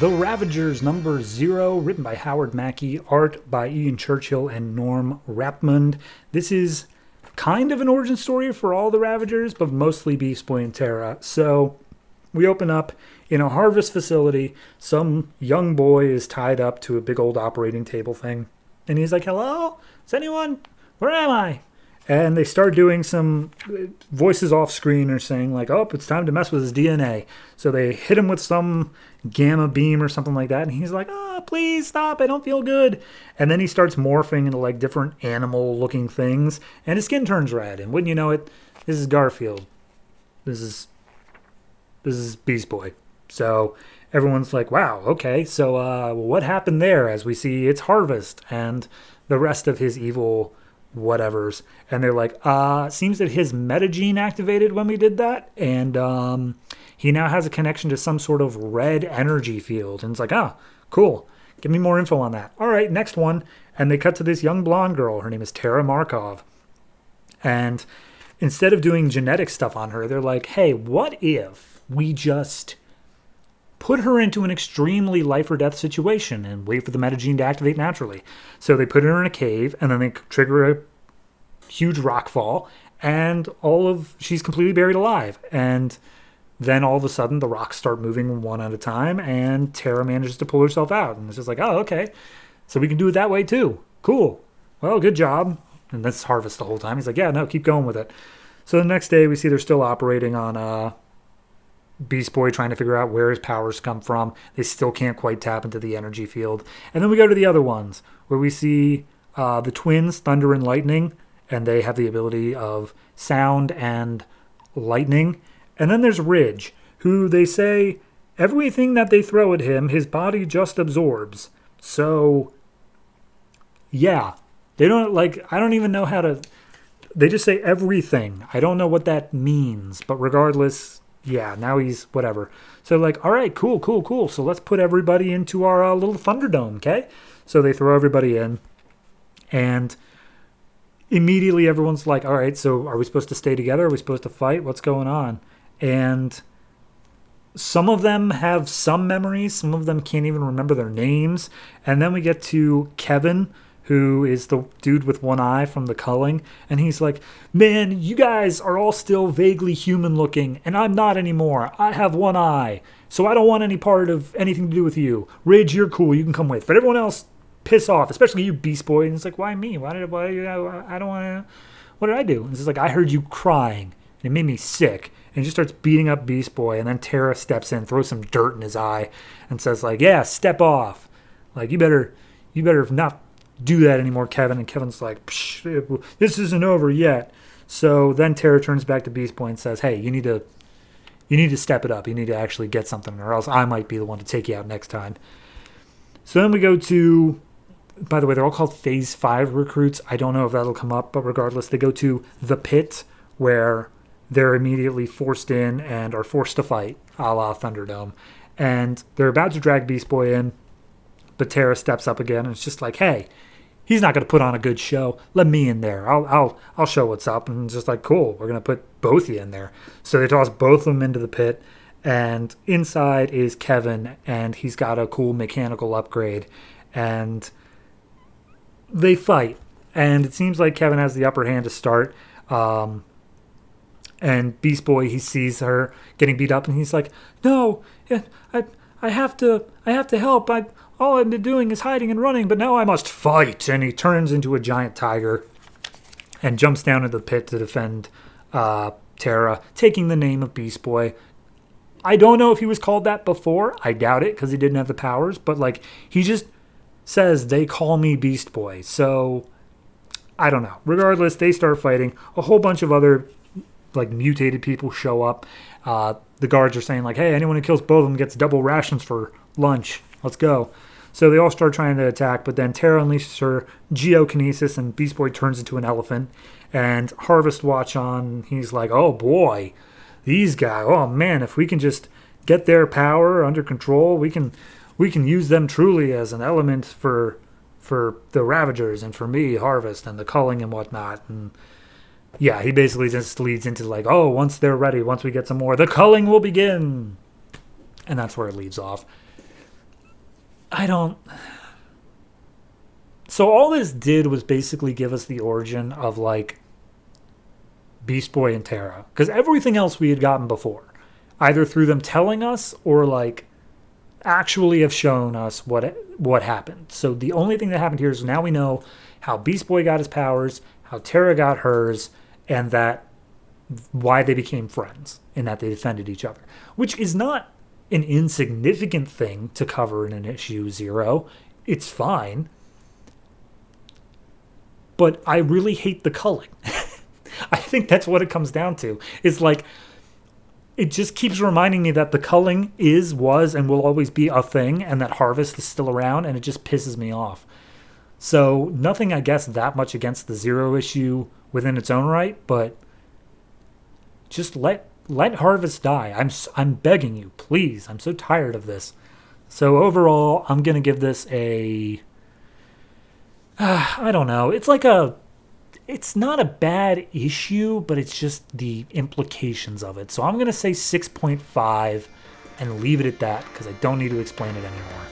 The Ravagers number 0, written by Howard Mackey, art by Ian Churchill and Norm Rapmund. This is kind of an origin story for all the Ravagers, but mostly Beast Boy and Terra. So we open up in a harvest facility. Some young boy is tied up to a big old operating table thing. And he's like, hello? Is anyone? Where am I? And they start doing some voices off screen or saying like, oh, it's time to mess with his DNA. So they hit him with some gamma beam or something like that. And he's like, oh, please stop. I don't feel good. And then he starts morphing into like different animal looking things. And his skin turns red. And wouldn't you know it, this is Garfield. This is Beast Boy. So everyone's like, wow, okay. So what happened there? As we see, it's Harvest and the rest of his evil whatevers. And they're like, seems that his metagene activated when we did that. And he now has a connection to some sort of red energy field. And it's like, cool. Give me more info on that. All right, next one. And they cut to this young blonde girl. Her name is Tara Markov. And instead of doing genetic stuff on her, they're like, hey, what if we just put her into an extremely life or death situation and wait for the metagene to activate naturally? So they put her in a cave and then they trigger a huge rock fall and she's completely buried alive. And then all of a sudden the rocks start moving one at a time and Tara manages to pull herself out. And it's just like, oh, okay. So we can do it that way too. Cool. Well, good job. And that's Harvest the whole time. He's like, yeah, no, keep going with it. So the next day we see they're still operating on Beast Boy, trying to figure out where his powers come from. They still can't quite tap into the energy field. And then we go to the other ones where we see the twins, Thunder and Lightning, and they have the ability of sound and lightning. And then there's Ridge, who they say everything that they throw at him, his body just absorbs. So, yeah. They don't, I don't even know how to... They just say everything. I don't know what that means. But regardless, yeah, now he's whatever. So like, all right, cool. So let's put everybody into our little Thunderdome, okay? So they throw everybody in. And immediately everyone's like, all right, so are we supposed to stay together? Are we supposed to fight? What's going on? And some of them have some memories. Some of them can't even remember their names. And then we get to Kevin, who is the dude with one eye from the culling. And he's like, man, you guys are all still vaguely human looking, and I'm not anymore. I have one eye, so I don't want any part of anything to do with you. Ridge, you're cool. You can come with. But everyone else, piss off, especially you, Beast Boy. And it's like, why me? I don't want to... What did I do? And it's just like, I heard you crying, and it made me sick. And he just starts beating up Beast Boy, and then Tara steps in, throws some dirt in his eye, and says like, yeah, step off. Like, you better not do that anymore, Kevin. And Kevin's like, psh, this isn't over yet. So then Tara turns back to Beast Boy and says, hey, you need to step it up. You need to actually get something, or else I might be the one to take you out next time. So then we go to, by the way, they're all called Phase 5 recruits. I don't know if that'll come up, but regardless, they go to the pit where they're immediately forced in and are forced to fight, a la Thunderdome. And they're about to drag Beast Boy in, but Tara steps up again, and it's just like, hey, he's not going to put on a good show. Let me in there. I'll show what's up. And it's just like, cool, we're going to put both of you in there. So they toss both of them into the pit, and inside is Kevin, and he's got a cool mechanical upgrade. And they fight, and it seems like Kevin has the upper hand to start. And Beast Boy, he sees her getting beat up, and he's like, no, I have to help. All I've been doing is hiding and running, but now I must fight. And he turns into a giant tiger and jumps down into the pit to defend Tara, taking the name of Beast Boy. I don't know if he was called that before. I doubt it, because he didn't have the powers. But he just says, they call me Beast Boy. So, I don't know. Regardless, they start fighting. A whole bunch of other mutated people show up. The guards are saying hey, anyone who kills both of them gets double rations for lunch. Let's go. So they all start trying to attack, but then Tara unleashes her geokinesis and Beast Boy turns into an elephant. And Harvest watch on. He's like, oh boy, these guys, oh man, if we can just get their power under control, we can use them truly as an element for the Ravagers and for me, Harvest, and the culling and whatnot. And yeah, he basically just leads into oh, once they're ready, once we get some more, the culling will begin. And that's where it leaves off. I don't. So all this did was basically give us the origin of like Beast Boy and Terra, because everything else we had gotten before, either through them telling us or like actually have shown us what happened. So the only thing that happened here is now we know how Beast Boy got his powers, how Terra got hers, and that why they became friends and that they defended each other, which is not an insignificant thing to cover in an issue 0. It's fine. But I really hate the culling. I think that's what it comes down to. Is like, it just keeps reminding me that the culling was, and will always be a thing, and that Harvest is still around, and it just pisses me off. So nothing, I guess, that much against the 0 issue within its own right, but just let Harvest die. I'm begging you, please. I'm so tired of this. So overall, I'm gonna give this a. I don't know. It's not a bad issue, but it's just the implications of it. So I'm going to say 6.5 and leave it at that because I don't need to explain it anymore.